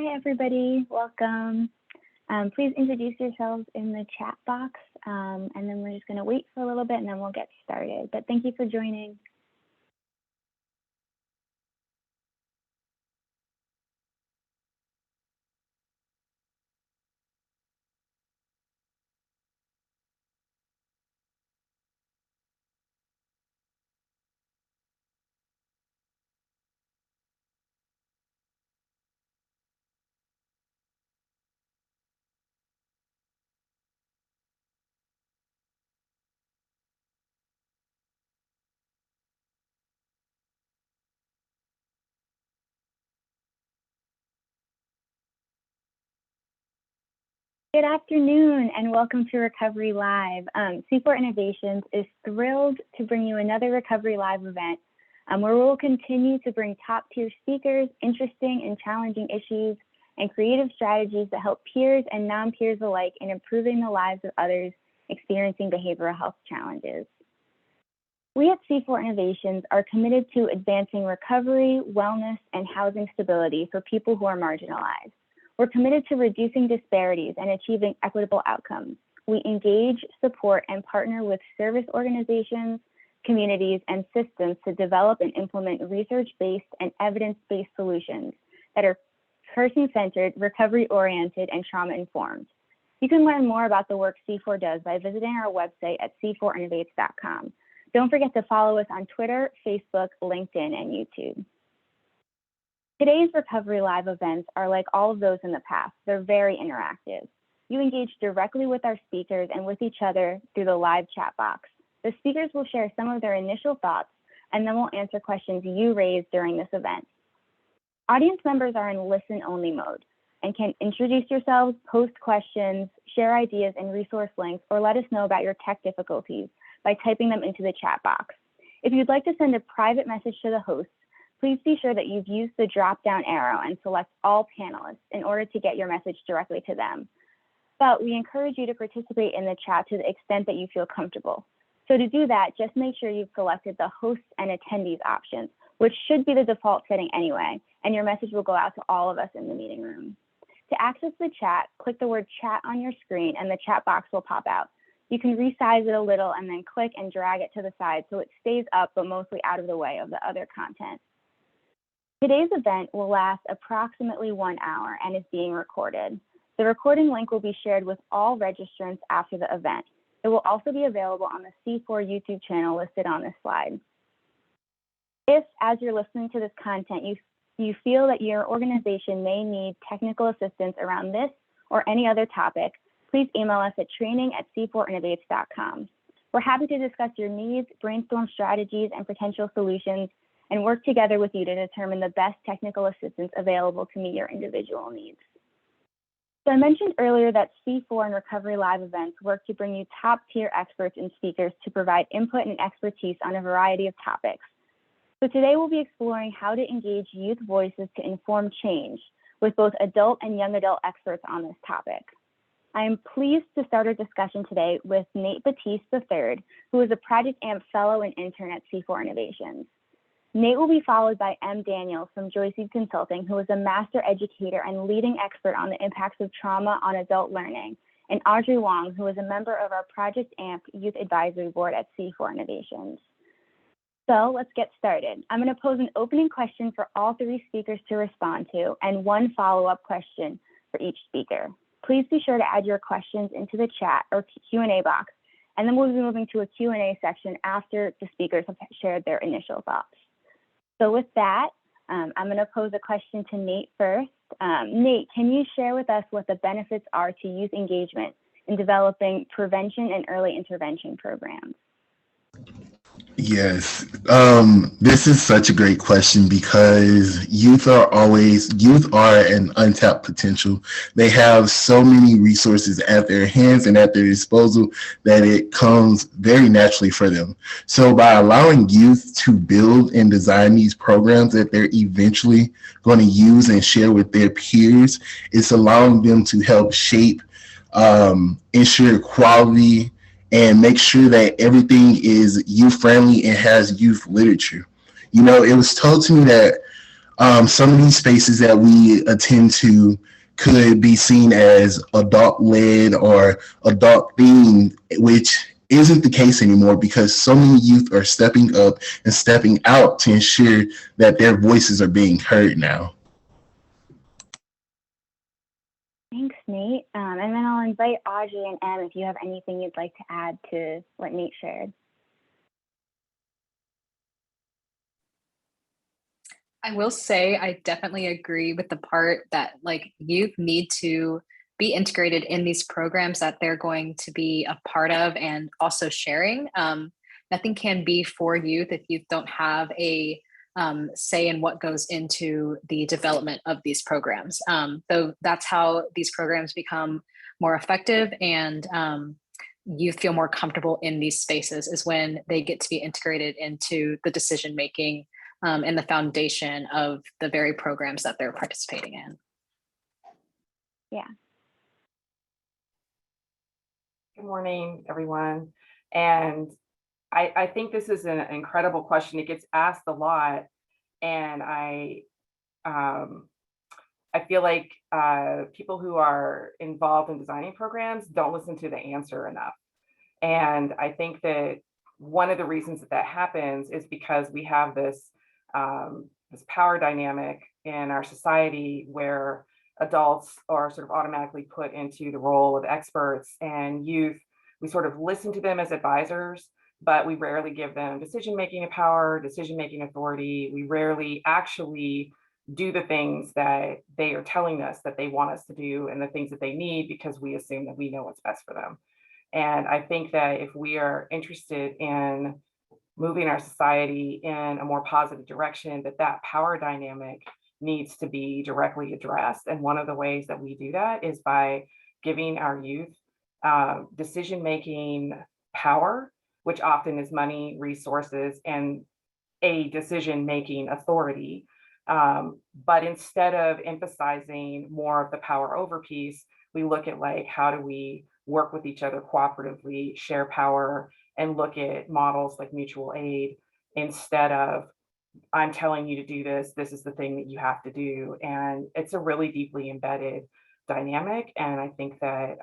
Hi, everybody. Welcome. Please introduce yourselves in the chat box, and then we're just going to wait for a little bit, and then we'll get started. But thank you for joining. Good afternoon and welcome to Recovery Live. C4 Innovations is thrilled to bring you another Recovery Live event where we'll continue to bring top tier speakers, interesting and challenging issues, and creative strategies that help peers and non-peers alike in improving the lives of others experiencing behavioral health challenges. We at C4 Innovations are committed to advancing recovery, wellness, and housing stability for people who are marginalized. We're committed to reducing disparities and achieving equitable outcomes. We engage, support, and partner with service organizations, communities, and systems to develop and implement research-based and evidence-based solutions that are person-centered, recovery-oriented, and trauma-informed. You can learn more about the work C4 does by visiting our website at c4innovates.com. Don't forget to follow us on Twitter, Facebook, LinkedIn, and YouTube. Today's Recovery Live events are like all of those in the past. They're very interactive. You engage directly with our speakers and with each other through the live chat box. The speakers will share some of their initial thoughts, and then we'll answer questions you raised during this event. Audience members are in listen-only mode and can introduce yourselves, post questions, share ideas and resource links, or let us know about your tech difficulties by typing them into the chat box. If you'd like to send a private message to the host, please be sure that you've used the drop-down arrow and select all panelists in order to get your message directly to them. But we encourage you to participate in the chat to the extent that you feel comfortable. So to do that, just make sure you've selected the hosts and attendees options, which should be the default setting anyway, and your message will go out to all of us in the meeting room. To access the chat, click the word chat on your screen and the chat box will pop out. You can resize it a little and then click and drag it to the side so it stays up but mostly out of the way of the other content. Today's event will last approximately 1 hour and is being recorded. The recording link will be shared with all registrants after the event. It will also be available on the C4 YouTube channel listed on this slide. If, as you're listening to this content, you feel that your organization may need technical assistance around this or any other topic, please email us at training@c4innovates.com. We're happy to discuss your needs, brainstorm strategies and potential solutions, and work together with you to determine the best technical assistance available to meet your individual needs. So I mentioned earlier that C4 and Recovery Live events work to bring you top-tier experts and speakers to provide input and expertise on a variety of topics. So today we'll be exploring how to engage youth voices to inform change with both adult and young adult experts on this topic. I am pleased to start our discussion today with Nate Batiste III, who is a Project AMP Fellow and Intern at C4 Innovations. Nate will be followed by M. Daniels from Joyseed Consulting, who is a master educator and leading expert on the impacts of trauma on adult learning, and Audrey Wong, who is a member of our Project AMP Youth Advisory Board at C4 Innovations. So let's get started. I'm going to pose an opening question for all three speakers to respond to and one follow-up question for each speaker. Please be sure to add your questions into the chat or Q&A box, and then we'll be moving to a Q&A section after the speakers have shared their initial thoughts. So with that, I'm going to pose a question to Nate first. Nate, can you share with us what the benefits are to youth engagement in developing prevention and early intervention programs? Yes, this is such a great question because youth are an untapped potential. They have so many resources at their hands and at their disposal that it comes very naturally for them. So by allowing youth to build and design these programs that they're eventually going to use and share with their peers, it's allowing them to help shape, ensure quality, and make sure that everything is youth friendly and has youth literature. You know, it was told to me that Some of these spaces that we attend to could be seen as adult-led or adult-themed, which isn't the case anymore because so many youth are stepping up and stepping out to ensure that their voices are being heard now. Thanks, Nate. And then I'll invite Audrey and Em if you have anything you'd like to add to what Nate shared. I will say I definitely agree with the part that like youth need to be integrated in these programs that they're going to be a part of and also sharing. Nothing can be for youth if youth don't have a say in what goes into the development of these programs. Though that's how these programs become more effective and youth feel more comfortable in these spaces is when they get to be integrated into the decision making and the foundation of the very programs that they're participating in. Yeah. Good morning, everyone. And I think this is an incredible question. It gets asked a lot, and I feel like people who are involved in designing programs don't listen to the answer enough. And I think that one of the reasons that that happens is because we have this power dynamic in our society where adults are sort of automatically put into the role of experts, and youth, we sort of listen to them as advisors, but we rarely give them decision-making power, decision-making authority. We rarely actually do the things that they are telling us that they want us to do and the things that they need because we assume that we know what's best for them. And I think that if we are interested in moving our society in a more positive direction, that power dynamic needs to be directly addressed. And one of the ways that we do that is by giving our youth decision-making power, which often is money, resources, and a decision-making authority. But instead of emphasizing more of the power over piece, we look at like, how do we work with each other cooperatively, share power, and look at models like mutual aid instead of, I'm telling you to do this, this is the thing that you have to do. And it's a really deeply embedded dynamic. And I think that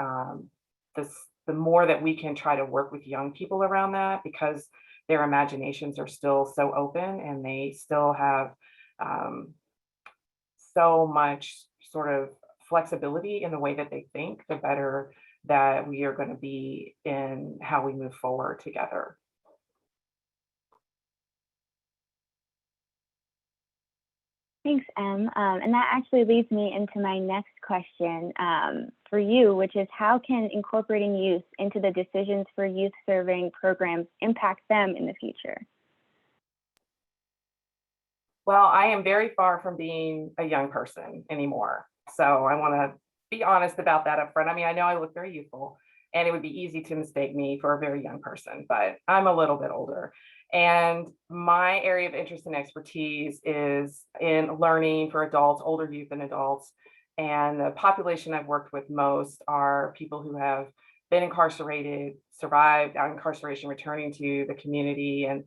the more that we can try to work with young people around that, because their imaginations are still so open and they still have so much sort of flexibility in the way that they think, the better that we are going to be in how we move forward together. Thanks, Em. And that actually leads me into my next question for you, which is how can incorporating youth into the decisions for youth serving programs impact them in the future? Well, I am very far from being a young person anymore. So I want to be honest about that up front. I mean, I know I look very youthful and it would be easy to mistake me for a very young person, but I'm a little bit older. And my area of interest and expertise is in learning for adults, older youth and adults. And the population I've worked with most are people who have been incarcerated, survived out incarceration, returning to the community, and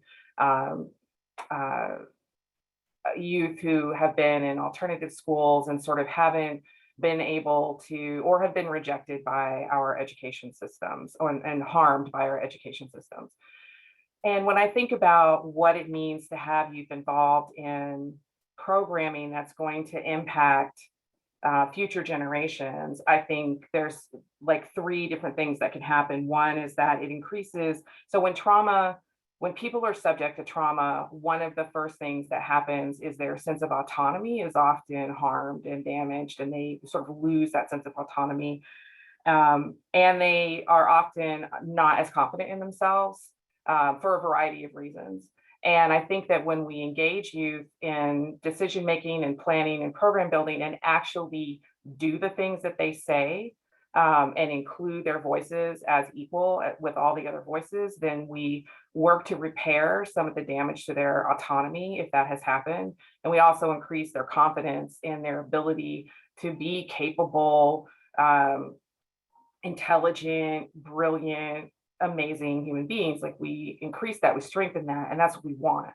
youth who have been in alternative schools and sort of haven't been able to, or have been rejected by our education systems and harmed by our education systems. And when I think about what it means to have youth involved in programming that's going to impact future generations, I think there's like 3 different things that can happen. One is that it increases. So when people are subject to trauma, one of the first things that happens is their sense of autonomy is often harmed and damaged, and they sort of lose that sense of autonomy. And they are often not as confident in themselves for a variety of reasons. And I think that when we engage youth in decision making and planning and program building and actually do the things that they say, and include their voices as equal with all the other voices, then we work to repair some of the damage to their autonomy if that has happened. And we also increase their confidence in their ability to be capable, intelligent, brilliant, amazing human beings. Like, we increase that, we strengthen that, and that's what we want.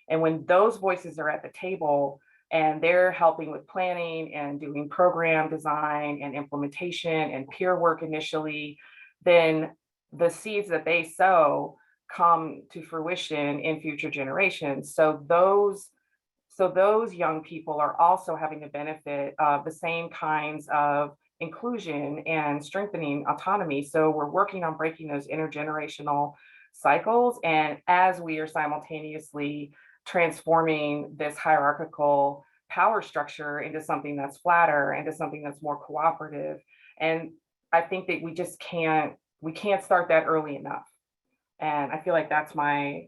And when those voices are at the table, and they're helping with planning and doing program design and implementation and peer work initially, then the seeds that they sow come to fruition in future generations. So those young people are also having the benefit of the same kinds of inclusion and strengthening autonomy. So we're working on breaking those intergenerational cycles. And as we are simultaneously transforming this hierarchical power structure into something that's flatter, into something that's more cooperative. And I think that we can't start that early enough. And I feel like that's my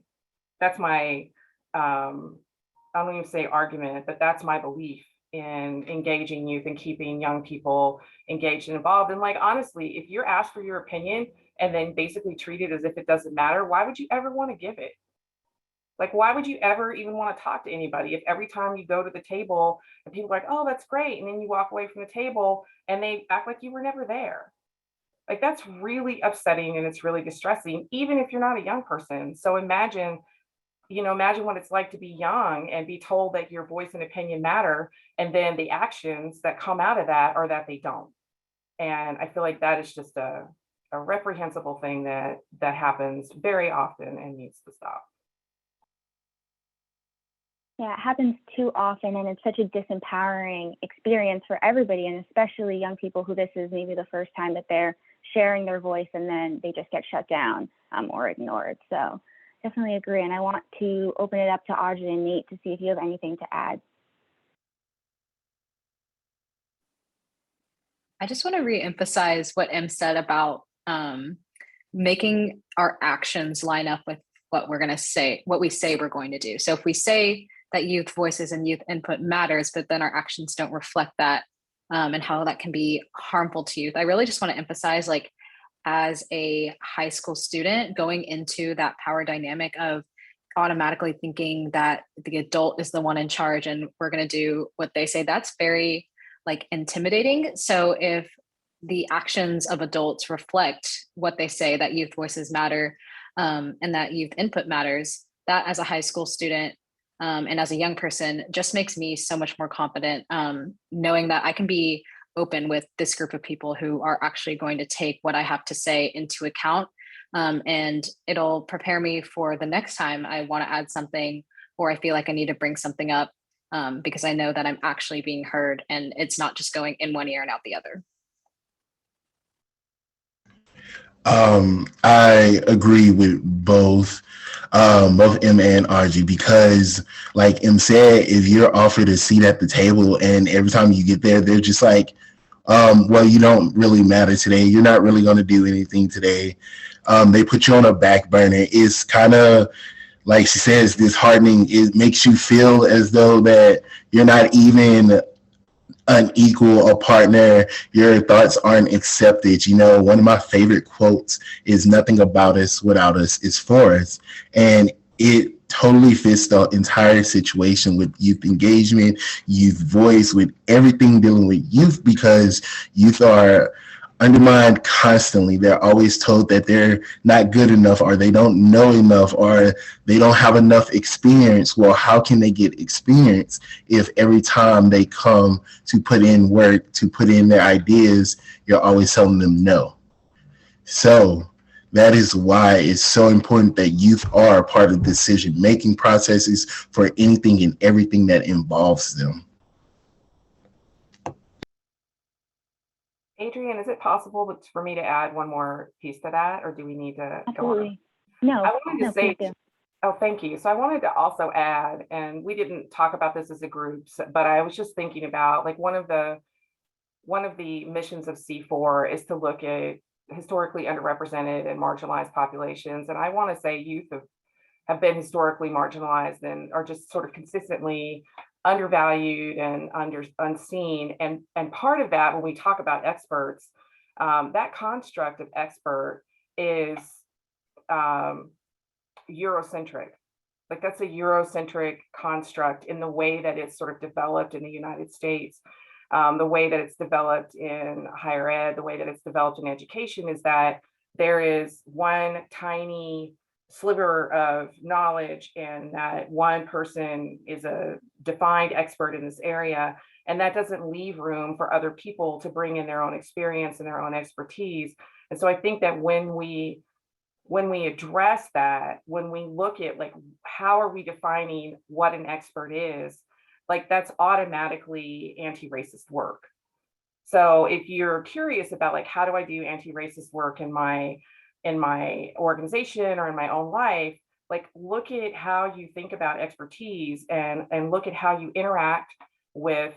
I don't even say argument, but that's my belief in engaging youth and keeping young people engaged and involved. And like, honestly, if you're asked for your opinion and then basically treat it as if it doesn't matter, why would you ever want to give it? Like, why would you ever even want to talk to anybody if every time you go to the table and people are like, oh, that's great, and then you walk away from the table and they act like you were never there? Like, that's really upsetting and it's really distressing, even if you're not a young person. So imagine what it's like to be young and be told that your voice and opinion matter, and then the actions that come out of that are that they don't. And I feel like that is just a reprehensible thing that happens very often and needs to stop. Yeah, it happens too often, and it's such a disempowering experience for everybody, and especially young people who this is maybe the first time that they're sharing their voice, and then they just get shut down or ignored. So definitely agree. And I want to open it up to Audrey and Nate to see if you have anything to add. I just want to reemphasize what Em said about making our actions line up with what we're going to say, what we say we're going to do. So if we say that youth voices and youth input matters, but then our actions don't reflect that, and how that can be harmful to youth, I really just want to emphasize, like, as a high school student going into that power dynamic of automatically thinking that the adult is the one in charge and we're going to do what they say, that's very like intimidating. So if the actions of adults reflect what they say, that youth voices matter, and that youth input matters, that as a high school student and as a young person just makes me so much more confident, knowing that I can be open with this group of people who are actually going to take what I have to say into account. And it'll prepare me for the next time I want to add something, or I feel like I need to bring something up, because I know that I'm actually being heard and it's not just going in one ear and out the other. I agree with both M and RG, because like M said, if you're offered a seat at the table and every time you get there, they're just like, well, you don't really matter today. You're not really going to do anything today. They put you on a back burner. It's kind of, like she says, disheartening. It makes you feel as though that you're not even an equal, a partner. Your thoughts aren't accepted. You know, one of my favorite quotes is, nothing about us without us is for us. And it totally fits the entire situation with youth engagement, youth voice, with everything dealing with youth, because youth are undermined constantly. They're always told that they're not good enough, or they don't know enough, or they don't have enough experience. Well, how can they get experience if every time they come to put in work, to put in their ideas, you're always telling them no? So that is why it's so important that youth are a part of decision-making processes for anything and everything that involves them. Adrienne, is it possible for me to add one more piece to that, or do we need to Absolutely. go on? I wanted to say, oh, thank you. So I wanted to also add, and we didn't talk about this as a group, but I was just thinking about, like, one of the missions of C4 is to look at historically underrepresented and marginalized populations. And I want to say youth have been historically marginalized and are just sort of consistently undervalued and unseen. And part of that, when we talk about experts, that construct of expert is Eurocentric. Like, that's a Eurocentric construct in the way that it's sort of developed in the United States. The way that it's developed in higher ed, the way that it's developed in education, is that there is one tiny sliver of knowledge, and that one person is a defined expert in this area, and that doesn't leave room for other people to bring in their own experience and their own expertise. And so I think that when we address that, when we look at like how are we defining what an expert is, like that's automatically anti-racist work. So if you're curious about like how do I do anti-racist work in my organization or in my own life, like look at how you think about expertise and look at how you interact with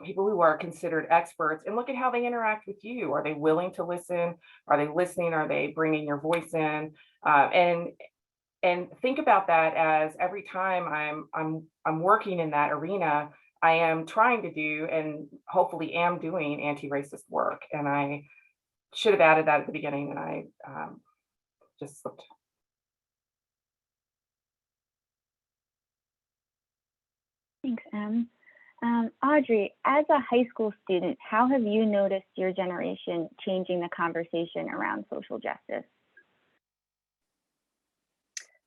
people who are considered experts, and look at how they interact with you. Are they willing to listen? Are they listening? Are they bringing your voice in? And think about that as every time I'm working in that arena, I am trying to do and hopefully am doing anti-racist work. And I should have added that at the beginning, and I just slipped. Thanks, Em. Audrey, as a high school student, how have you noticed your generation changing the conversation around social justice?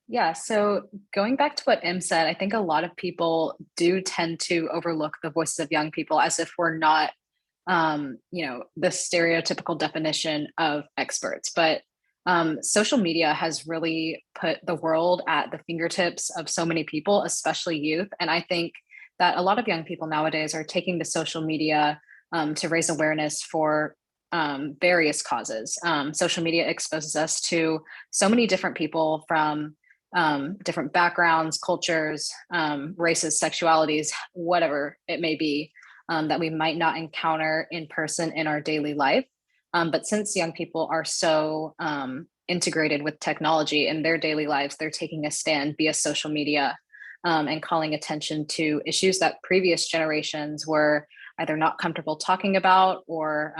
Yeah, so going back to what Em said, I think a lot of people do tend to overlook the voices of young people as if we're not, the stereotypical definition of experts. But social media has really put the world at the fingertips of so many people, especially youth. And I think that a lot of young people nowadays are taking to social media to raise awareness for various causes. Social media exposes us to so many different people from different backgrounds, cultures, races, sexualities, whatever it may be, that we might not encounter in person in our daily life. But since young people are so integrated with technology in their daily lives, they're taking a stand via social media and calling attention to issues that previous generations were either not comfortable talking about or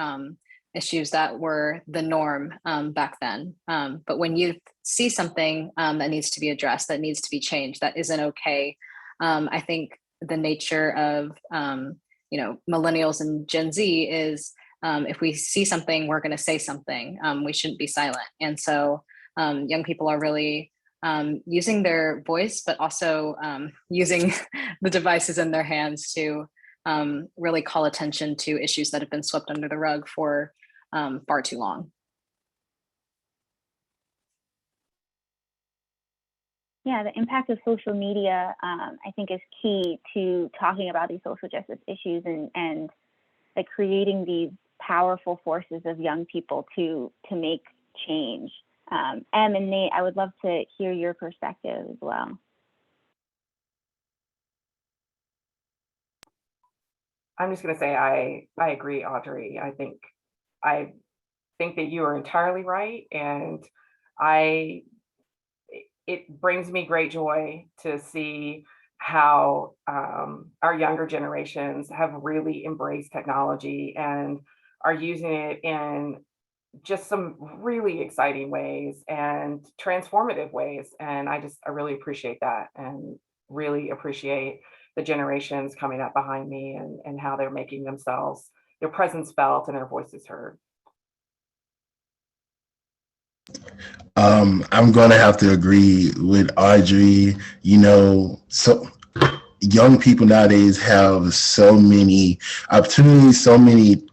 issues that were the norm back then. But when you see something that needs to be addressed, that needs to be changed, that isn't okay, I think the nature of millennials and Gen Z is if we see something, we're going to say something. We shouldn't be silent. And so young people are really using their voice, but also using the devices in their hands to really call attention to issues that have been swept under the rug for far too long. Yeah, the impact of social media, I think, is key to talking about these social justice issues and like creating these powerful forces of young people to make change. Em and Nate, I would love to hear your perspective as well. I'm just going to say I agree, Audrey. I think that you are entirely right, and it brings me great joy to see how our younger generations have really embraced technology and are using it in just some really exciting ways and transformative ways. And I really appreciate that, and really appreciate the generations coming up behind me and how they're making their presence felt and their voices heard. I'm going to have to agree with Audrey. So young people nowadays have so many opportunities, so many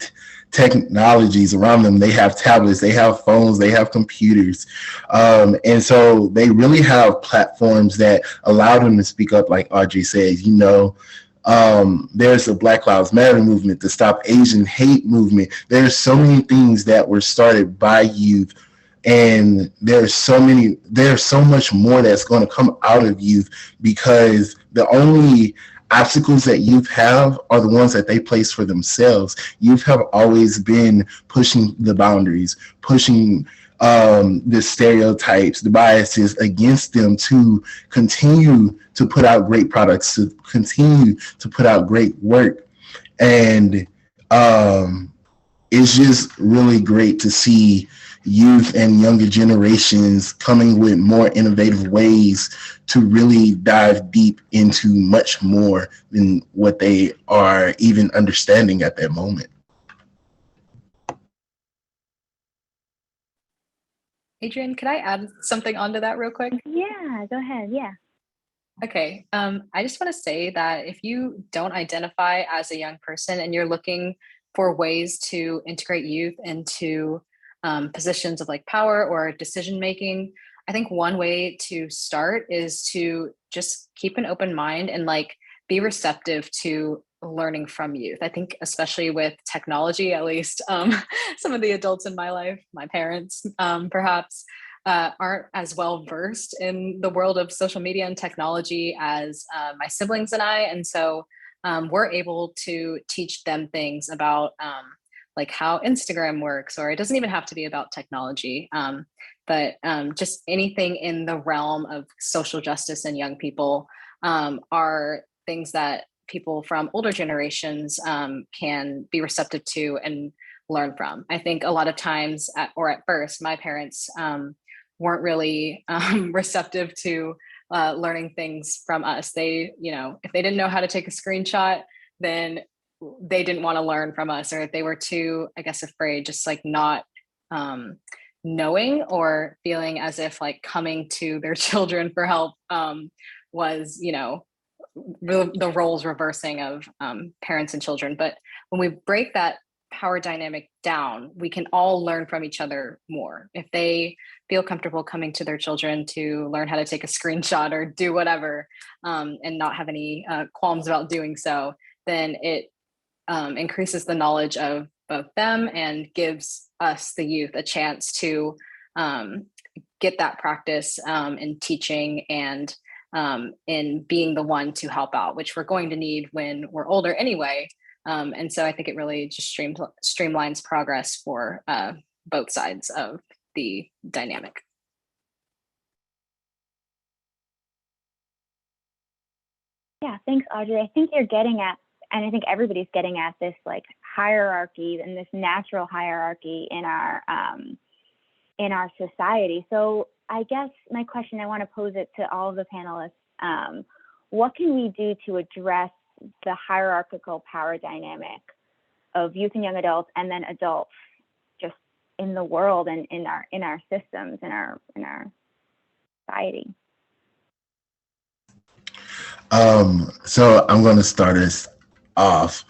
technologies around them. They have tablets, they have phones, they have computers. And so they really have platforms that allow them to speak up, like Audrey says. There's the Black Lives Matter movement, the Stop Asian Hate movement. There's so many things that were started by youth, and there's so much more that's going to come out of youth, because the only obstacles that youth have are the ones that they place for themselves. Youth have always been pushing the boundaries, pushing the stereotypes, the biases against them to continue to put out great products, to continue to put out great work. And it's just really great to see youth and younger generations coming with more innovative ways to really dive deep into much more than what they are even understanding at that moment. Adrian, could I add something onto that real quick? Yeah, go ahead. Yeah. Okay. I just want to say that if you don't identify as a young person and you're looking for ways to integrate youth into positions of like power or decision making, I think one way to start is to just keep an open mind and like be receptive to learning from youth. I think especially with technology, at least some of the adults in my life, my parents, perhaps aren't as well versed in the world of social media and technology as my siblings and I. And so we're able to teach them things about like how Instagram works, or it doesn't even have to be about technology, but just anything in the realm of social justice and young people are things that people from older generations can be receptive to and learn from. I think a lot of times, at first, my parents weren't really receptive to learning things from us. They, if they didn't know how to take a screenshot, then they didn't want to learn from us, or they were too, I guess, afraid, just like not knowing or feeling as if like coming to their children for help was, the roles reversing of parents and children. But when we break that power dynamic down, we can all learn from each other more. If they feel comfortable coming to their children to learn how to take a screenshot or do whatever, and not have any qualms about doing so, then it increases the knowledge of both them and gives us, the youth, a chance to get that practice in teaching and in being the one to help out, which we're going to need when we're older anyway. And so I think it really just streamlines progress for both sides of the dynamic. Yeah, thanks, Audrey. I think you're getting at, and I think everybody's getting at, this like hierarchy and this natural hierarchy in our society. So I guess my question, I want to pose it to all of the panelists. What can we do to address the hierarchical power dynamic of youth and young adults, and then adults just in the world and in our systems, in our society? So I'm going to start us off.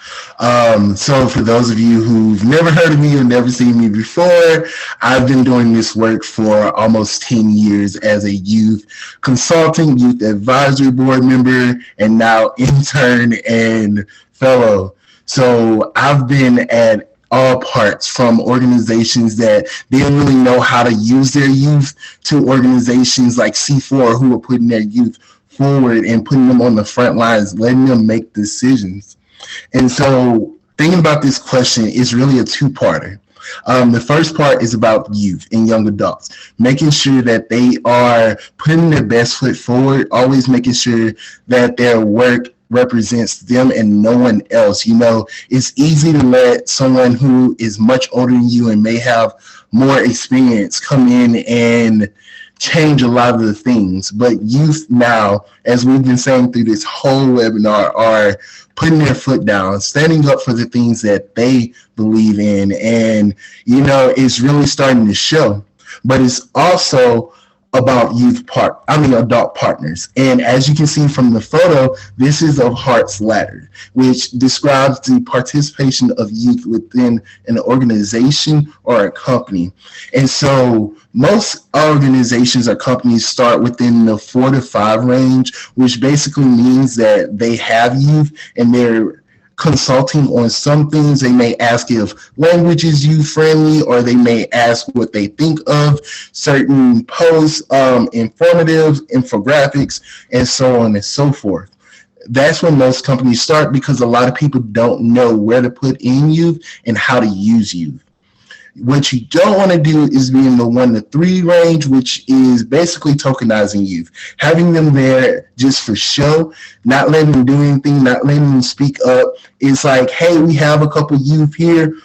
So for those of you who've never heard of me or never seen me before, I've been doing this work for almost 10 years as a youth consultant, youth advisory board member, and now intern and fellow. So I've been at all parts, from organizations that didn't really know how to use their youth to organizations like C4 who are putting their youth forward and putting them on the front lines, letting them make decisions. And so thinking about this question is really a two-parter. The first part is about youth and young adults, making sure that they are putting their best foot forward, always making sure that their work represents them and no one else. It's easy to let someone who is much older than you and may have more experience come in and change a lot of the things. But youth now, as we've been saying through this whole webinar, are putting their foot down, standing up for the things that they believe in. And, it's really starting to show. But it's also about adult partners. And as you can see from the photo, this is of Harts Ladder, which describes the participation of youth within an organization or a company. And so most organizations or companies start within the 4 to 5 range, which basically means that they have youth and they're consulting on some things. They may ask if language is youth friendly, or they may ask what they think of certain posts, informative infographics, and so on and so forth. That's when most companies start, because a lot of people don't know where to put in youth and how to use youth. What you don't want to do is be in the 1 to 3 range, which is basically tokenizing youth, having them there just for show, not letting them do anything, not letting them speak up. It's like, hey, we have a couple youth here,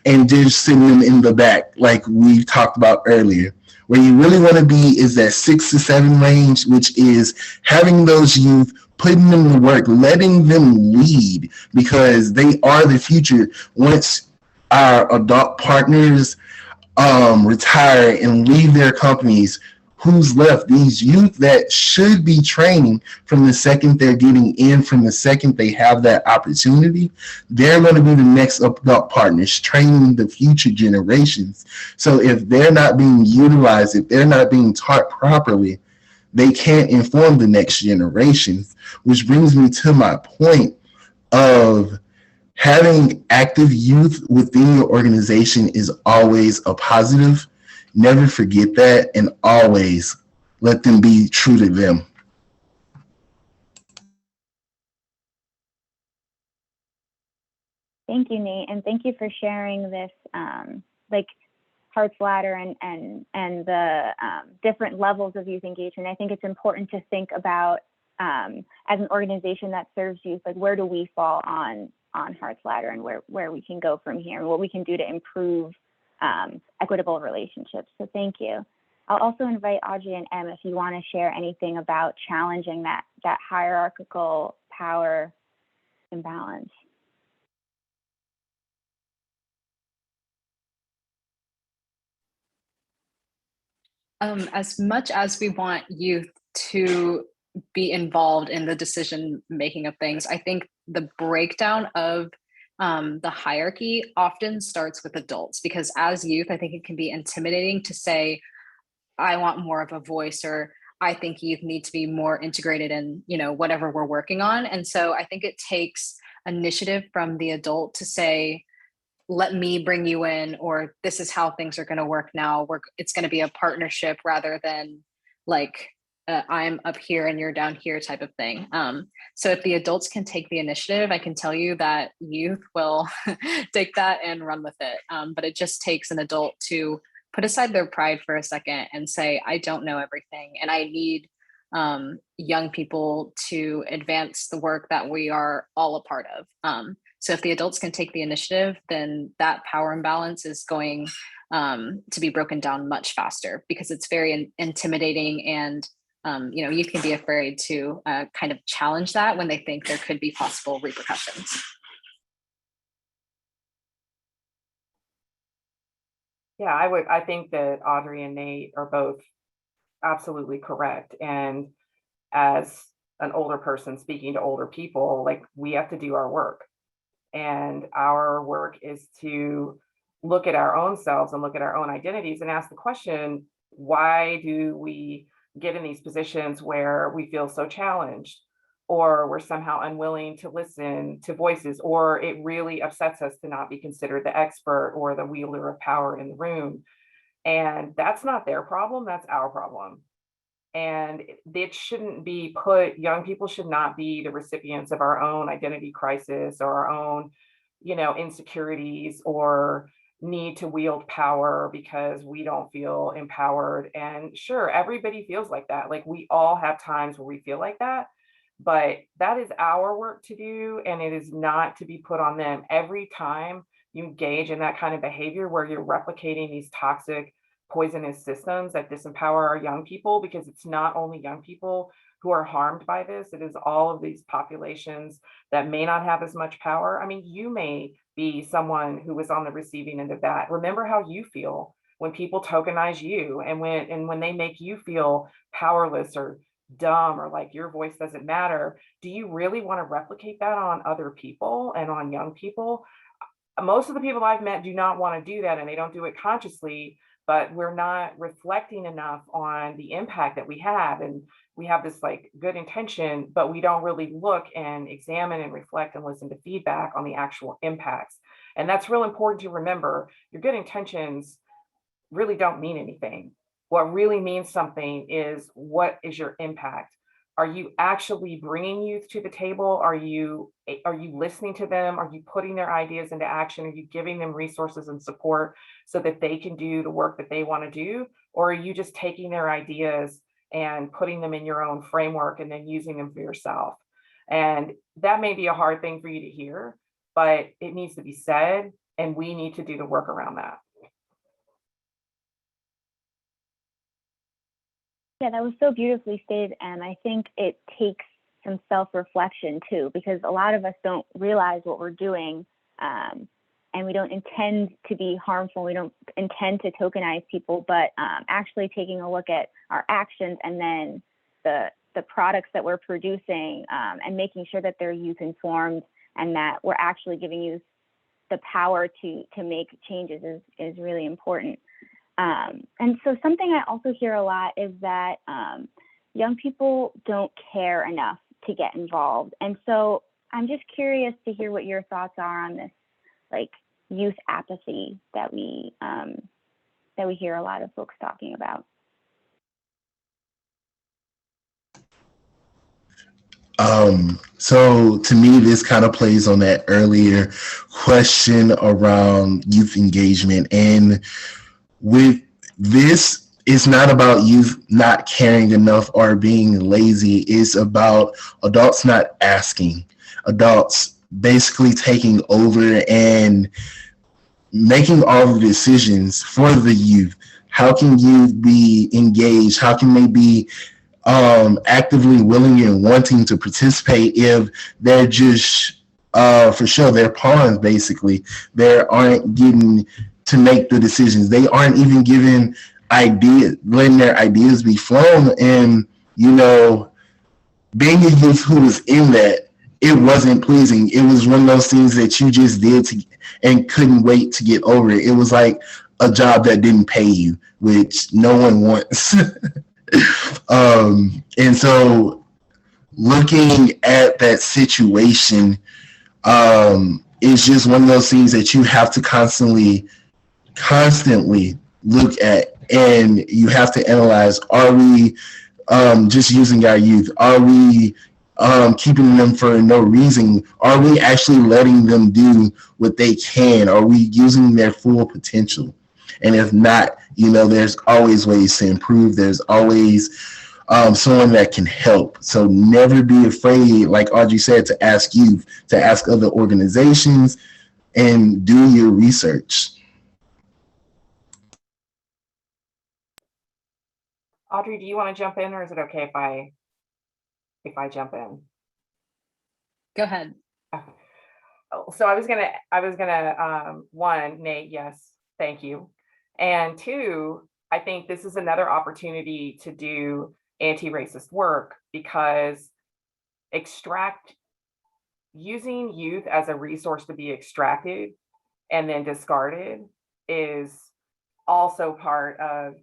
and just sitting them in the back, like we talked about earlier. Where you really want to be is that 6 to 7 range, which is having those youth, putting them to work, letting them lead, because they are the future. Once our adult partners retire and leave their companies, who's left? These youth that should be training from the second they're getting in, from the second they have that opportunity. They're going to be the next adult partners, training the future generations. So if they're not being utilized, if they're not being taught properly, they can't inform the next generation, which brings me to my point of having active youth within your organization is always a positive. Never forget that, and always let them be true to them. Thank you, Nate, and thank you for sharing this, like Harts Ladder and the different levels of youth engagement. I think it's important to think about as an organization that serves youth, like where do we fall on Harts Ladder, and where we can go from here, and what we can do to improve equitable relationships. So thank you. I'll also invite Audrey and Em if you want to share anything about challenging that hierarchical power imbalance. As much as we want youth to be involved in the decision making of things, I think the breakdown of the hierarchy often starts with adults, because as youth, I think it can be intimidating to say, I want more of a voice, or I think youth need to be more integrated in, whatever we're working on. And so I think it takes initiative from the adult to say, let me bring you in, or this is how things are going to work now. It's going to be a partnership rather than like I'm up here and you're down here type of thing. So if the adults can take the initiative, I can tell you that youth will take that and run with it. But it just takes an adult to put aside their pride for a second and say, I don't know everything, and I need young people to advance the work that we are all a part of. So if the adults can take the initiative, then that power imbalance is going to be broken down much faster, because it's very intimidating, and youth can be afraid to kind of challenge that when they think there could be possible repercussions. Yeah, I think that Audrey and Nate are both absolutely correct. And as an older person speaking to older people, like, we have to do our work. And our work is to look at our own selves and look at our own identities and ask the question, why do we get in these positions where we feel so challenged, or we're somehow unwilling to listen to voices, or it really upsets us to not be considered the expert or the wielder of power in the room? And that's not their problem, that's our problem. And it shouldn't be young people should not be the recipients of our own identity crisis, or our own, insecurities, or need to wield power because we don't feel empowered. And sure, everybody feels like that. Like, we all have times where we feel like that, but that is our work to do, and it is not to be put on them. Every time you engage in that kind of behavior where you're replicating these toxic, poisonous systems that disempower our young people, because it's not only young people who are harmed by this, it is all of these populations that may not have as much power. I mean, you may be someone who was on the receiving end of that. Remember how you feel when people tokenize you, and when they make you feel powerless or dumb, or like your voice doesn't matter. Do you really want to replicate that on other people and on young people? Most of the people I've met do not want to do that, and they don't do it consciously, but we're not reflecting enough on the impact that we have. And we have this like good intention, but we don't really look and examine and reflect and listen to feedback on the actual impacts. And that's real important to remember. Your good intentions really don't mean anything. What really means something is, what is your impact? Are you actually bringing youth to the table? Are you listening to them? Are you putting their ideas into action? Are you giving them resources and support so that they can do the work that they want to do? Or are you just taking their ideas and putting them in your own framework and then using them for yourself? And that may be a hard thing for you to hear, but it needs to be said, and we need to do the work around that. Yeah, that was so beautifully stated, and I think it takes some self-reflection too, because a lot of us don't realize what we're doing and we don't intend to be harmful. We don't intend to tokenize people, but actually taking a look at our actions and then the products that we're producing, and making sure that they're youth informed and that we're actually giving youth the power to make changes is really important. And so something I also hear a lot is that young people don't care enough to get involved. And so I'm just curious to hear what your thoughts are on this, like, youth apathy that we hear a lot of folks talking about. So to me, this kind of plays on that earlier question around youth engagement. And with this, it's not about youth not caring enough or being lazy. It's about adults not asking, adults basically taking over and making all the decisions for the youth. How can youth be engaged? How can they be actively willing and wanting to participate if they're just for sure they're pawns? Basically, they aren't getting to make the decisions. They aren't even given ideas, letting their ideas be flown. And being a youth who was in that, it wasn't pleasing. It was one of those things that you just did and couldn't wait to get over it. It was like a job that didn't pay you, which no one wants. And so looking at that situation is just one of those things that you have to constantly look at, and you have to analyze, are we just using our youth? Are we keeping them for no reason? Are we actually letting them do what they can? Are we using their full potential? And if not, there's always ways to improve. There's always someone that can help. So never be afraid, like Audrey said, to ask youth, to ask other organizations, and do your research. Audrey, do you want to jump in, or is it okay if I jump in? Go ahead. So I was gonna one, Nate, yes, thank you. And two, I think this is another opportunity to do anti-racist work, because using youth as a resource to be extracted and then discarded is also part of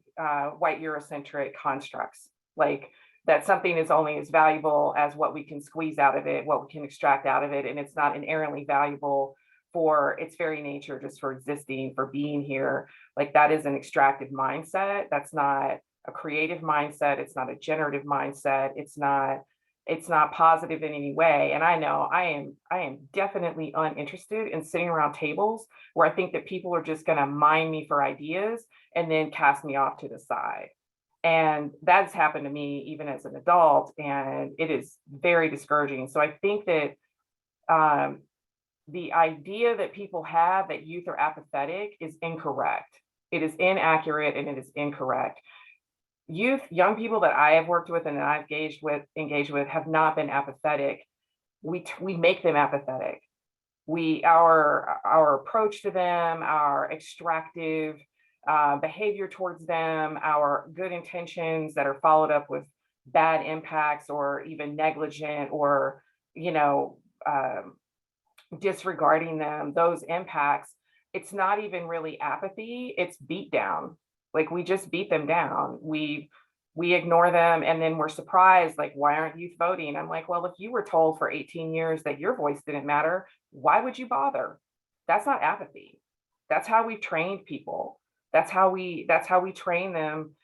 white Eurocentric constructs. Like, that something is only as valuable as what we can squeeze out of it, what we can extract out of it, and it's not inherently valuable for its very nature, just for existing, for being here. Like, that is an extractive mindset. That's not a creative mindset. It's not a generative mindset. It's not positive in any way. And I know I am definitely uninterested in sitting around tables where I think that people are just going to mine me for ideas and then cast me off to the side. And that's happened to me even as an adult, and it is very discouraging. So I think that the idea that people have that youth are apathetic is incorrect. It is inaccurate, and it is incorrect. Young people that I have worked with and that I've engaged with have not been apathetic. We make them apathetic. Our approach to them, our extractive behavior towards them, our good intentions that are followed up with bad impacts or even negligent or disregarding them, those impacts, it's not even really apathy, it's beat down. Like, we just beat them down. We ignore them, and then we're surprised, like, why aren't youth voting? I'm like, well, if you were told for 18 years that your voice didn't matter, why would you bother? That's not apathy. That's how we trained people. That's how we train them,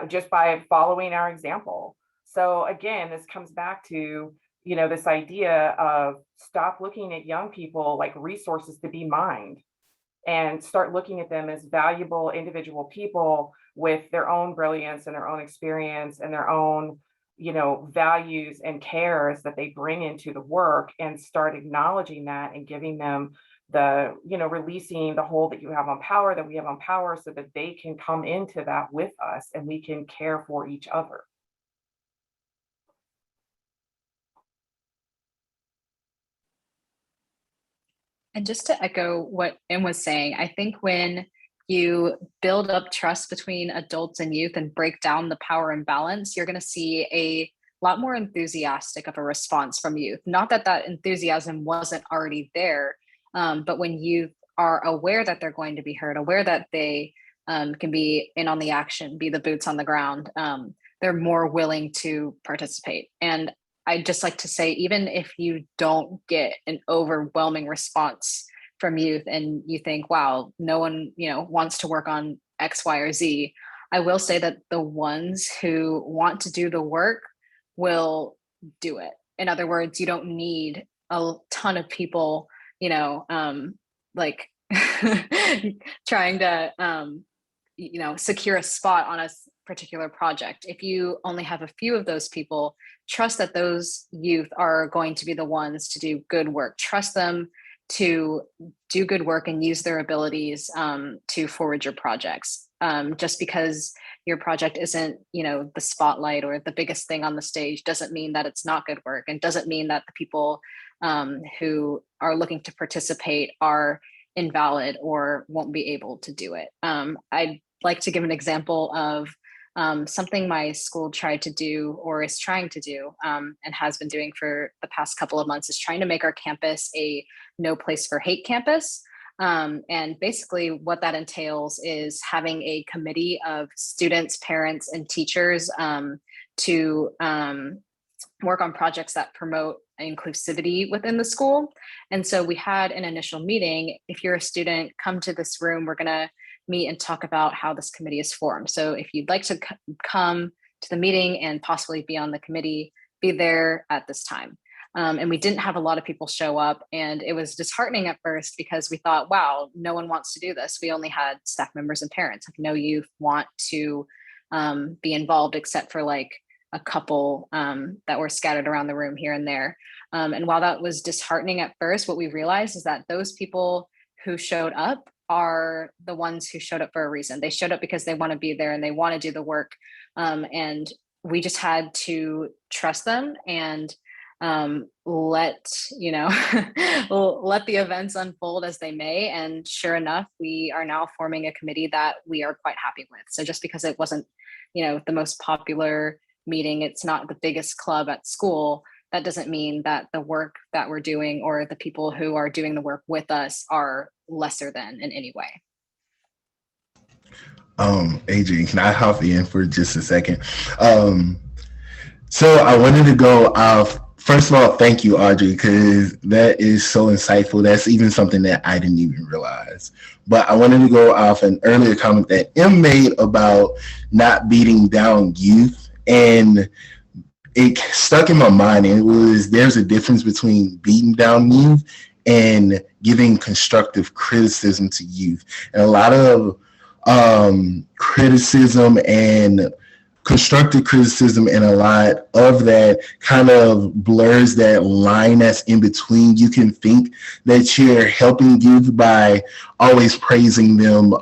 just by following our example. So again, this comes back to, this idea of stop looking at young people like resources to be mined, and start looking at them as valuable individual people with their own brilliance and their own experience and their own, values and cares that they bring into the work, and start acknowledging that and giving them releasing the hold that you have on power, that we have on power, so that they can come into that with us and we can care for each other. And just to echo what Em was saying, I think when you build up trust between adults and youth and break down the power imbalance, you're going to see a lot more enthusiastic of a response from youth. Not that that enthusiasm wasn't already there, but when you are aware that they're going to be heard, aware that they can be in on the action, be the boots on the ground, they're more willing to participate. And I'd just like to say, even if you don't get an overwhelming response from youth and you think, wow, no one, wants to work on X, Y, or Z, I will say that the ones who want to do the work will do it. In other words, you don't need a ton of people, like trying to, secure a spot on a particular project. If you only have a few of those people, trust that those youth are going to be the ones to do good work. Trust them to do good work and use their abilities to forward your projects. Just because your project isn't, the spotlight or the biggest thing on the stage doesn't mean that it's not good work, and doesn't mean that the people who are looking to participate are invalid or won't be able to do it. I'd like to give an example of something my school tried to do, or is trying to do, and has been doing for the past couple of months, is trying to make our campus a no place for hate campus. And basically what that entails is having a committee of students, parents, and teachers to work on projects that promote inclusivity within the school. And so we had an initial meeting. If you're a student, come to this room. We're going to meet and talk about how this committee is formed. So if you'd like to come to the meeting and possibly be on the committee, be there at this time. And we didn't have a lot of people show up, and it was disheartening at first because we thought, wow, no one wants to do this. We only had staff members and parents. Like, no youth want to be involved except for like a couple that were scattered around the room here and there. And while that was disheartening at first, what we realized is that those people who showed up are the ones who showed up for a reason. They showed up because they want to be there and they want to do the work. And we just had to trust them and let let the events unfold as they may. And sure enough, we are now forming a committee that we are quite happy with. So just because it wasn't, the most popular meeting, it's not the biggest club at school, that doesn't mean that the work that we're doing or the people who are doing the work with us are lesser than in any way. Adrian, can I hop in for just a second? So I wanted to go off. First of all, thank you, Audrey, because that is so insightful. That's even something that I didn't even realize. But I wanted to go off an earlier comment that Em made about not beating down youth. And it stuck in my mind. And it was, there's a difference between beating down youth and giving constructive criticism to youth. And a lot of criticism and constructive criticism, and a lot of that kind of blurs that line that's in between. You can think that you're helping youth by always praising them,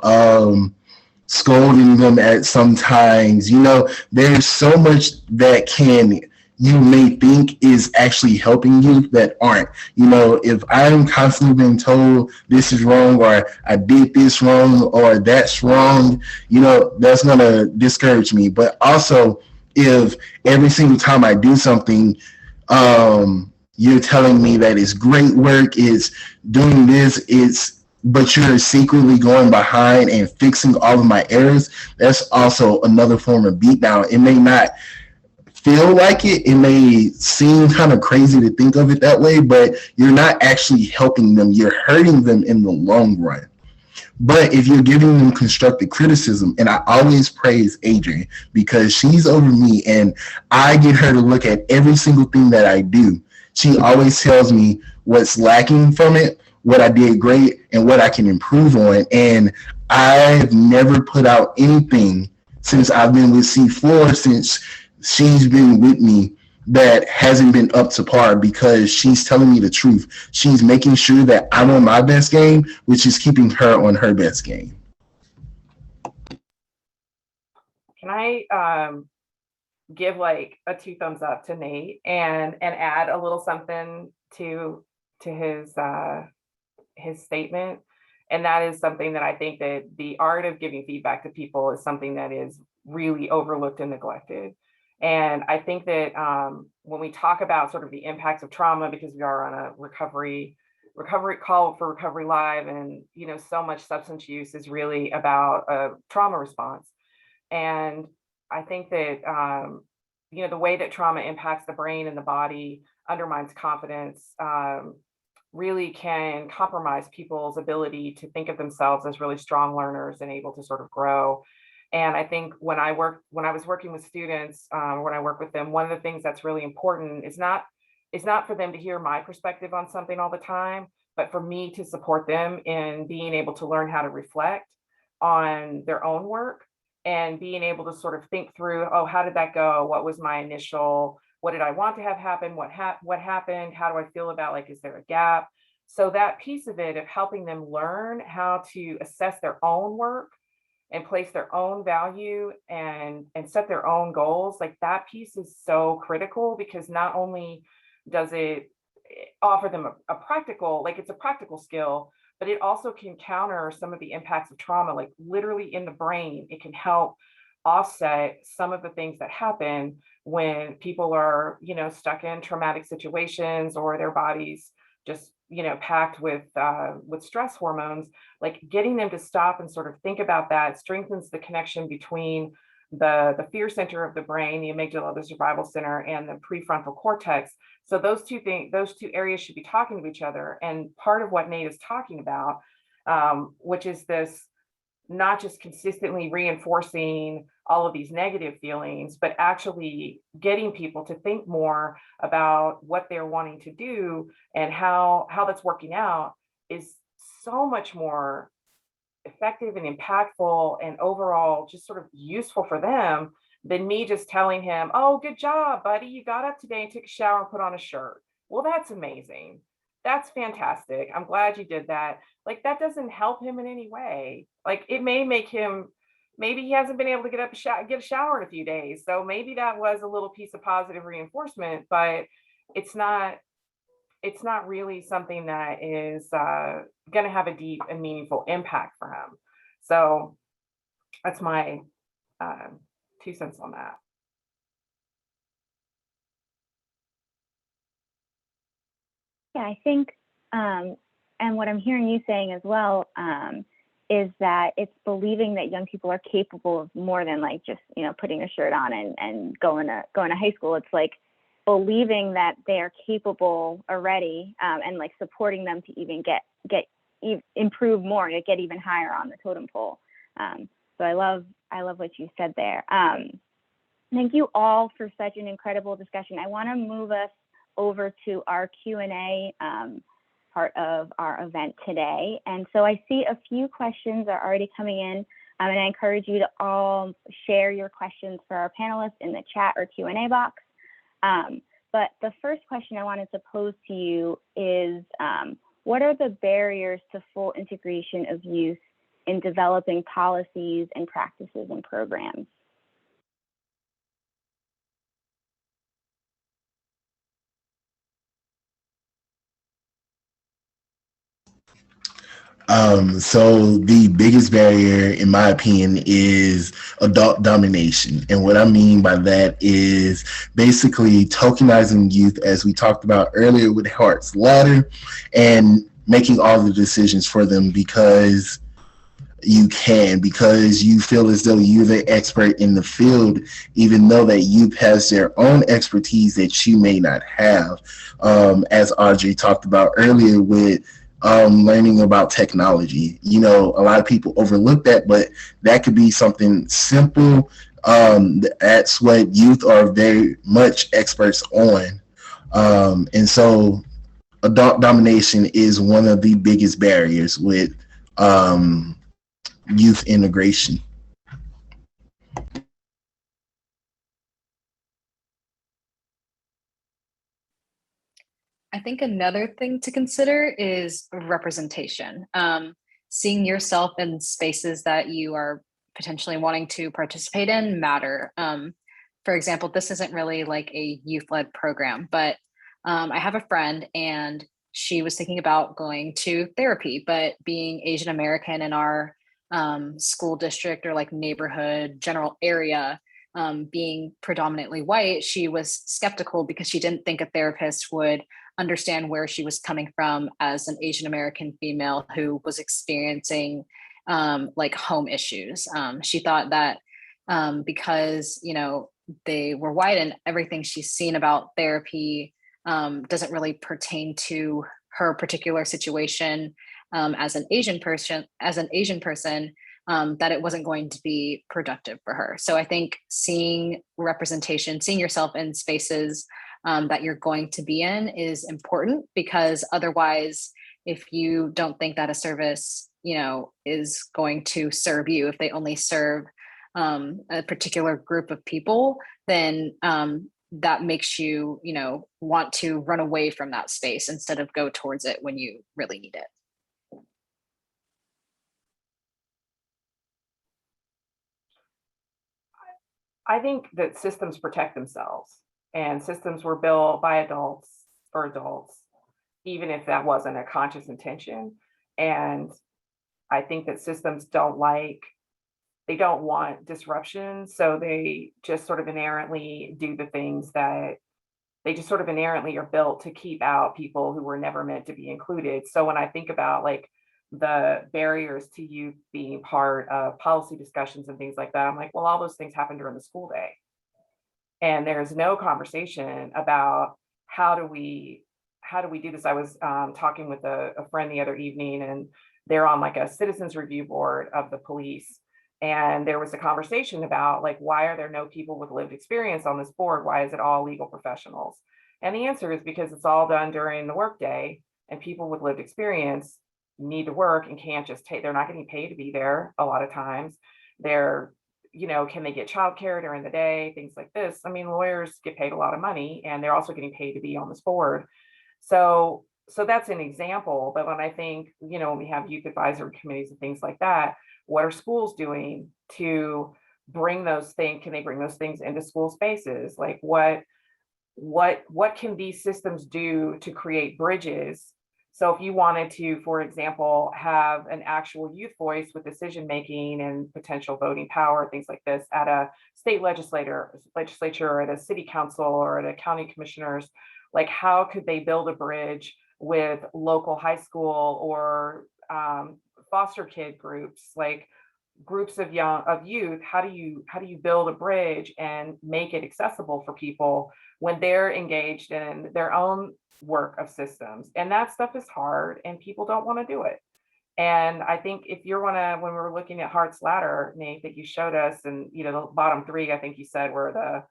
scolding them at sometimes. There's so much that you may think is actually helping you that aren't. If I'm constantly being told this is wrong, or I did this wrong, or that's wrong, that's going to discourage me. But also, if every single time I do something, you're telling me that it's great work, it's doing this, but you're secretly going behind and fixing all of my errors, that's also another form of beatdown. It may not feel like it. It may seem kind of crazy to think of it that way, but you're not actually helping them. You're hurting them in the long run. But if you're giving them constructive criticism, and I always praise Adrian because she's over me and I get her to look at every single thing that I do. She always tells me what's lacking from it, what I did great, and what I can improve on. And I've never put out anything since I've been with C4, since she's been with me, that hasn't been up to par, because she's telling me the truth. She's making sure that I'm on my best game, which is keeping her on her best game. Can I give like a 2 thumbs up to Nate and add a little something to his his statement. And that is something that I think that the art of giving feedback to people is something that is really overlooked and neglected. And I think that when we talk about sort of the impacts of trauma, because we are on a recovery call for Recovery Live, and so much substance use is really about a trauma response. And I think that the way that trauma impacts the brain and the body, undermines confidence, really can compromise people's ability to think of themselves as really strong learners and able to sort of grow. And I think when I was working with students, when I work with them, one of the things that's really important is not for them to hear my perspective on something all the time, but for me to support them in being able to learn how to reflect on their own work and being able to sort of think through, oh, how did that go? What was my initial, what did I want to have happen? What happened? How do I feel about, like, is there a gap? So that piece of it, of helping them learn how to assess their own work and place their own value and set their own goals, like, that piece is so critical, because not only does it offer them a practical, like, it's a practical skill, but it also can counter some of the impacts of trauma, like literally in the brain. It can help offset some of the things that happen when people are, stuck in traumatic situations, or their bodies just, packed with stress hormones. Like, getting them to stop and sort of think about that strengthens the connection between the fear center of the brain, the amygdala, the survival center, and the prefrontal cortex. So those two areas should be talking to each other. And part of what Nate is talking about, which is this, not just consistently reinforcing all of these negative feelings, but actually getting people to think more about what they're wanting to do and how that's working out, is so much more effective and impactful and overall just sort of useful for them than me just telling him, oh, good job, buddy, you got up today and took a shower and put on a shirt. Well, that's amazing. That's fantastic. I'm glad you did that. Like, that doesn't help him in any way. Like, it may make him, maybe he hasn't been able to get a shower in a few days. So maybe that was a little piece of positive reinforcement, but it's not really something that is going to have a deep and meaningful impact for him. So that's my 2 cents on that. Yeah, I think, and what I'm hearing you saying as well, is that it's believing that young people are capable of more than, like, just, putting a shirt on and going to high school. It's like believing that they are capable already, and like supporting them to even improve more, to get even higher on the totem pole. So I love what you said there. Thank you all for such an incredible discussion. I want to move us over to our Q&A part of our event today. And so I see a few questions are already coming in, and I encourage you to all share your questions for our panelists in the chat or Q&A box. But the first question I wanted to pose to you is, what are the barriers to full integration of youth in developing policies and practices and programs? So the biggest barrier, in my opinion, is adult domination. And what I mean by that is basically tokenizing youth, as we talked about earlier with Harts Ladder, and making all the decisions for them because you feel as though you're the expert in the field, even though that youth has their own expertise that you may not have. As Audrey talked about earlier with learning about technology. A lot of people overlook that, but that could be something simple. That's what youth are very much experts on. And so adult domination is one of the biggest barriers with youth integration. I think another thing to consider is representation. Seeing yourself in spaces that you are potentially wanting to participate in matter. For example, this isn't really like a youth-led program, but I have a friend and she was thinking about going to therapy, but being Asian American in our school district or like neighborhood general area, being predominantly white, she was skeptical because she didn't think a therapist would understand where she was coming from as an Asian American female who was experiencing like home issues. She thought that because, you know, they were white and everything she's seen about therapy doesn't really pertain to her particular situation as an Asian person, that it wasn't going to be productive for her. So I think seeing representation, seeing yourself in spaces that you're going to be in is important, because otherwise, if you don't think that a service, you know, is going to serve you, if they only serve a particular group of people, then that makes you, you know, want to run away from that space instead of go towards it when you really need it. I think that systems protect themselves, and systems were built by adults for adults, even if that wasn't a conscious intention. And I think that systems they don't want disruption. So they just sort of inherently do the things that they just sort of inherently are built to keep out people who were never meant to be included. So when I think about like the barriers to youth being part of policy discussions and things like that, I'm like, well, all those things happen during the school day. And there's no conversation about how do we do this. I was talking with a friend the other evening, and they're on like a citizens review board of the police. And there was a conversation about like, why are there no people with lived experience on this board? Why is it all legal professionals? And the answer is because it's all done during the workday, and people with lived experience need to work and can't just they're not getting paid to be there a lot of times. They're, you know, can they get childcare during the day? Things like this. I mean, lawyers get paid a lot of money, and they're also getting paid to be on this board. So that's an example. But when I think, you know, when we have youth advisory committees and things like that, what are schools doing to bring those things? Can they bring those things into school spaces? Like what can these systems do to create bridges? So if you wanted to, for example, have an actual youth voice with decision making and potential voting power, things like this at a state legislature or at a city council or at a county commissioners, like how could they build a bridge with local high school or foster kid groups, like groups of youth? How do you build a bridge and make it accessible for people when they're engaged in their own work of systems? And that stuff is hard, and people don't want to do it. And I think if you're when we were looking at Harts Ladder, Nate, that you showed us, and you know, the bottom three, I think you said were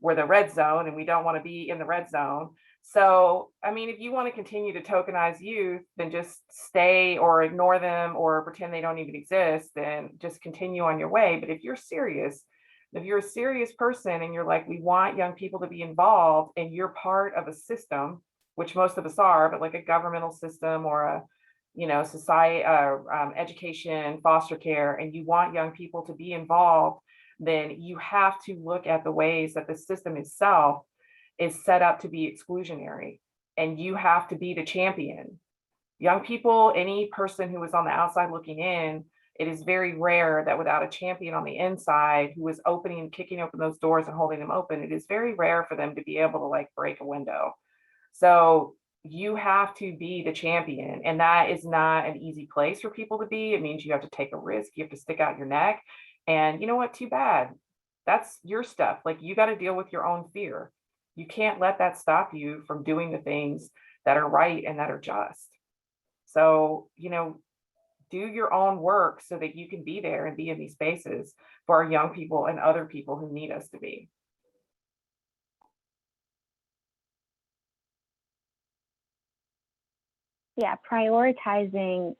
the red zone, and we don't want to be in the red zone. So, I mean, if you want to continue to tokenize youth, then just stay or ignore them or pretend they don't even exist, then just continue on your way. But if you're a serious person and you're like, we want young people to be involved, and you're part of a system, which most of us are, but like a governmental system or a, you know, society, education, foster care, and you want young people to be involved, then you have to look at the ways that the system itself is set up to be exclusionary, and you have to be the champion. Young people, any person who is on the outside looking in, it is very rare that without a champion on the inside who is kicking open those doors and holding them open, it is very rare for them to be able to like break a window. So you have to be the champion, and that is not an easy place for people to be. It means you have to take a risk, you have to stick out your neck, and you know what, too bad. That's your stuff. Like, you got to deal with your own fear. You can't let that stop you from doing the things that are right and that are just. So, you know, do your own work so that you can be there and be in these spaces for our young people and other people who need us to be. Yeah, prioritizing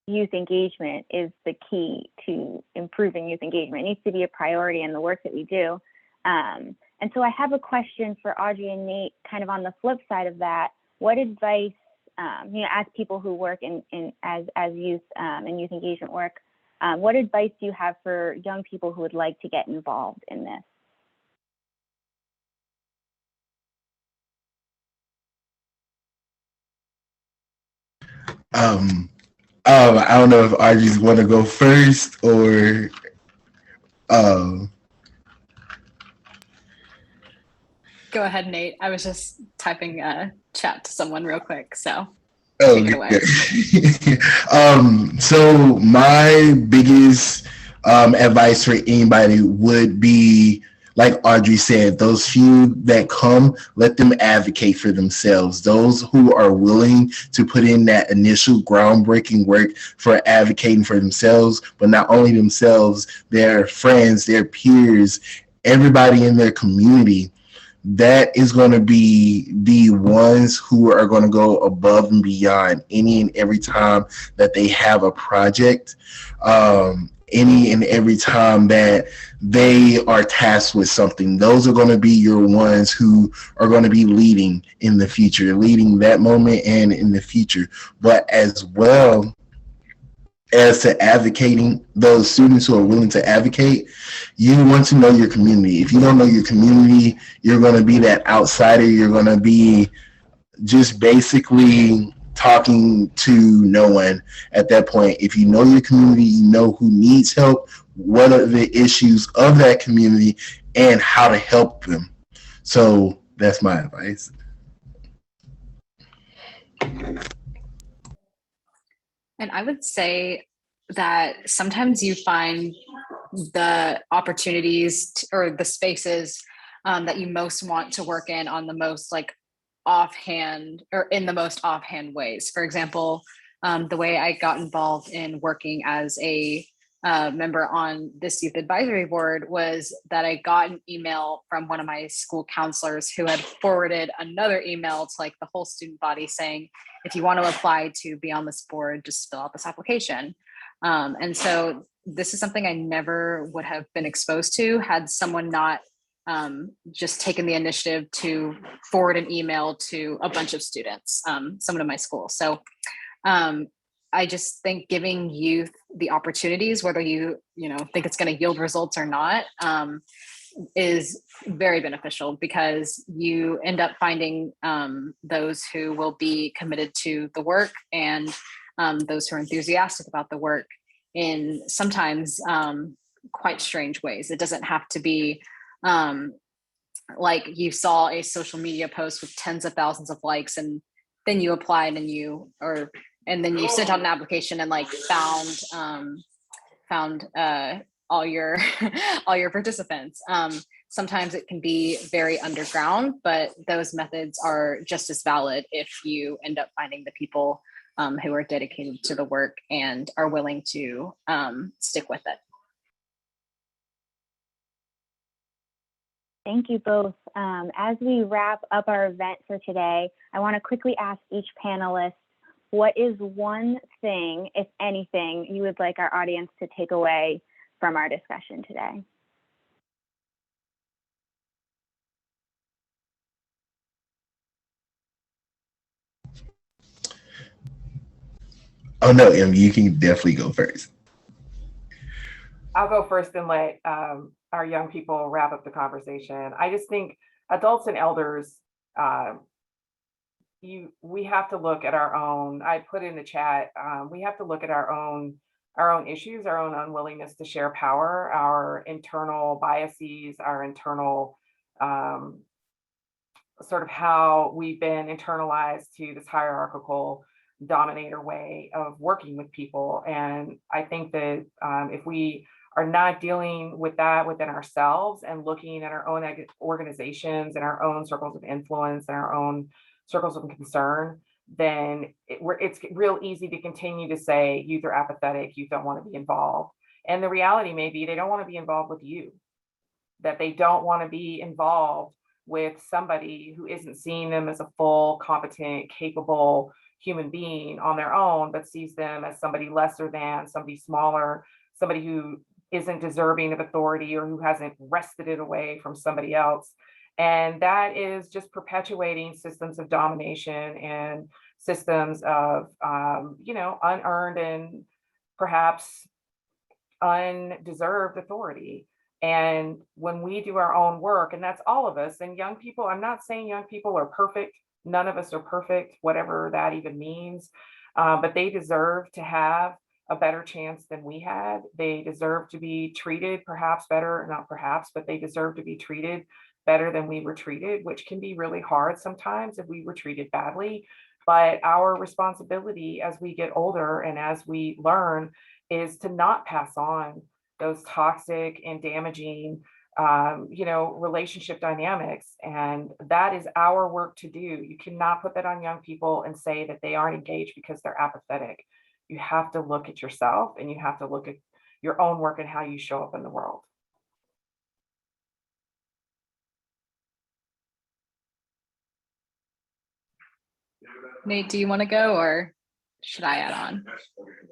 youth engagement is the key to improving youth engagement. It needs to be a priority in the work that we do. And so I have a question for Audrey and Nate, kind of on the flip side of that. What advice, you know, as people who work as youth and youth engagement work, what advice do you have for young people who would like to get involved in this? Um, I don't know if I just want to go first or uh, Go ahead, Nate. I was just typing a chat to someone real quick, so oh, take it away. so my biggest advice for anybody would be, like Audrey said, those few that come, let them advocate for themselves. Those who are willing to put in that initial groundbreaking work for advocating for themselves, but not only themselves, their friends, their peers, everybody in their community, that is going to be the ones who are going to go above and beyond any and every time that they have a project, any and every time that they are tasked with something. Those are going to be your ones who are going to be leading in the future, leading that moment and in the future. But as well as to advocating, those students who are willing to advocate, you want to know your community. If you don't know your community, you're going to be that outsider. You're going to be just basically talking to no one at that point. If you know your community, you know who needs help, what are the issues of that community, and how to help them. So that's my advice. And I would say that sometimes you find the opportunities or the spaces that you most want to work in on the most like offhand or in the most offhand ways. For example, the way I got involved in working as a member on this youth advisory board was that I got an email from one of my school counselors who had forwarded another email to like the whole student body saying, if you want to apply to be on this board, just fill out this application. And so this is something I never would have been exposed to had someone not just taken the initiative to forward an email to a bunch of students, someone in my school. So I just think giving youth the opportunities, whether you think it's going to yield results or not, is very beneficial because you end up finding those who will be committed to the work and those who are enthusiastic about the work in sometimes quite strange ways. It doesn't have to be like you saw a social media post with tens of thousands of likes and then you applied and then you sent out an application and like found all your all your participants. Sometimes it can be very underground, but those methods are just as valid if you end up finding the people who are dedicated to the work and are willing to stick with it. Thank you both. As we wrap up our event for today, I want to quickly ask each panelist, what is one thing, if anything, you would like our audience to take away from our discussion today? Oh no, Em, you can definitely go first. I'll go first and let our young people wrap up the conversation. I just think adults and elders, we have to look at our own. I put in the chat. We have to look at our own issues, our own unwillingness to share power, our internal biases, our internal sort of how we've been internalized to this hierarchical dominator way of working with people. And I think that if we are not dealing with that within ourselves and looking at our own organizations and our own circles of influence and our own circles of concern, then it's real easy to continue to say youth are apathetic, youth don't want to be involved. And the reality may be they don't want to be involved with you, that they don't want to be involved with somebody who isn't seeing them as a full, competent, capable human being on their own, but sees them as somebody lesser than, somebody smaller, somebody who isn't deserving of authority or who hasn't wrested it away from somebody else. And that is just perpetuating systems of domination and systems of, unearned and perhaps undeserved authority. And when we do our own work, and that's all of us, and young people, I'm not saying young people are perfect. None of us are perfect, whatever that even means. but they deserve to have a better chance than we had. They deserve to be treated perhaps better, not perhaps, but they deserve to be treated better than we were treated, which can be really hard sometimes if we were treated badly. But our responsibility as we get older and as we learn is to not pass on those toxic and damaging relationship dynamics. And that is our work to do. You cannot put that on young people and say that they aren't engaged because they're apathetic. You have to look at yourself and you have to look at your own work and how you show up in the world. Nate, do you want to go or should I add on?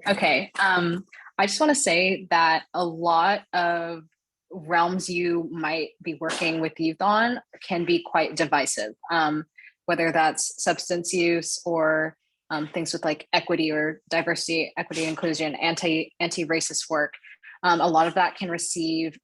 Okay. I just want to say that a lot of realms you might be working with youth on can be quite divisive, whether that's substance use or things with like equity or diversity, equity, inclusion, anti-racist work. A lot of that can receive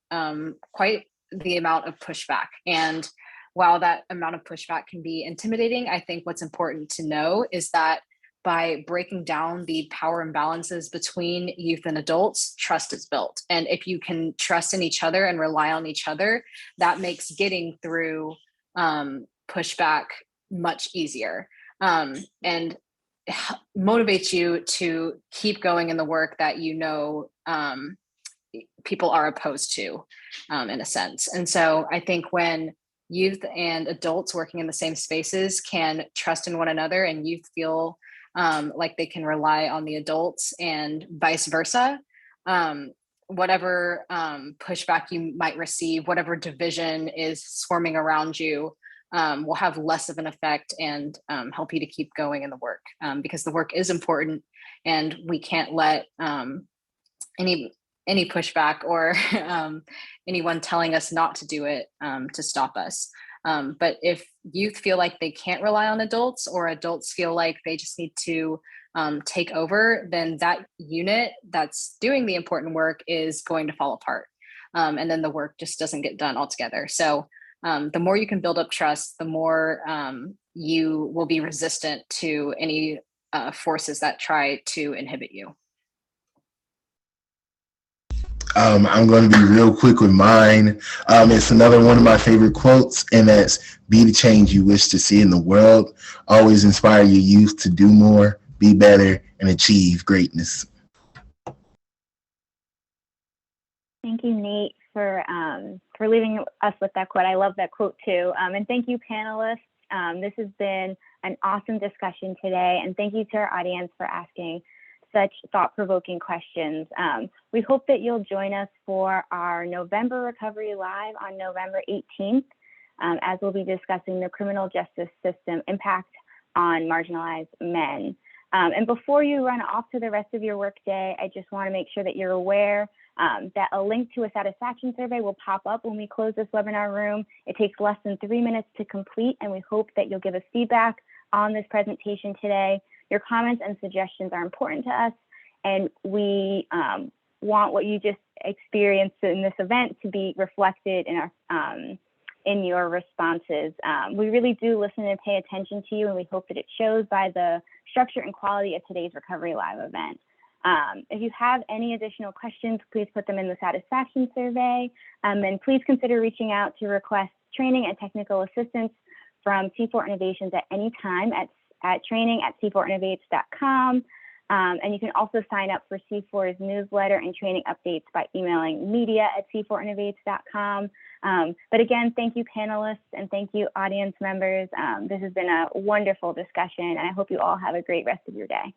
quite the amount of pushback. And while that amount of pushback can be intimidating, I think what's important to know is that by breaking down the power imbalances between youth and adults, trust is built. And if you can trust in each other and rely on each other, that makes getting through pushback much easier and motivates you to keep going in the work that people are opposed to in a sense. And so I think when youth and adults working in the same spaces can trust in one another and youth feel like they can rely on the adults and vice versa, whatever pushback you might receive, whatever division is swarming around you will have less of an effect and help you to keep going in the work because the work is important and we can't let any pushback or anyone telling us not to do it to stop us. But if youth feel like they can't rely on adults or adults feel like they just need to take over, then that unit that's doing the important work is going to fall apart. And then the work just doesn't get done altogether. So the more you can build up trust, the more you will be resistant to any forces that try to inhibit you. I'm going to be real quick with mine. It's another one of my favorite quotes, and that's be the change you wish to see in the world. Always inspire your youth to do more, be better, and achieve greatness. Thank you, Nate, for leaving us with that quote. I love that quote too. And thank you, panelists. This has been an awesome discussion today, and thank you to our audience for asking such thought-provoking questions. We hope that you'll join us for our November Recovery Live on November 18th, as we'll be discussing the criminal justice system impact on marginalized men. And before you run off to the rest of your workday, I just want to make sure that you're aware that a link to a satisfaction survey will pop up when we close this webinar room. It takes less than 3 minutes to complete, and we hope that you'll give us feedback on this presentation today. Your comments and suggestions are important to us, and we want what you just experienced in this event to be reflected in our in your responses. We really do listen and pay attention to you, and we hope that it shows by the structure and quality of today's Recovery Live event. If you have any additional questions, please put them in the satisfaction survey, and please consider reaching out to request training and technical assistance from C4 Innovations at any time at training@c4innovates.com. And you can also sign up for C4's newsletter and training updates by emailing media@c4innovates.com. But again, thank you, panelists, and thank you, audience members. This has been a wonderful discussion, and I hope you all have a great rest of your day.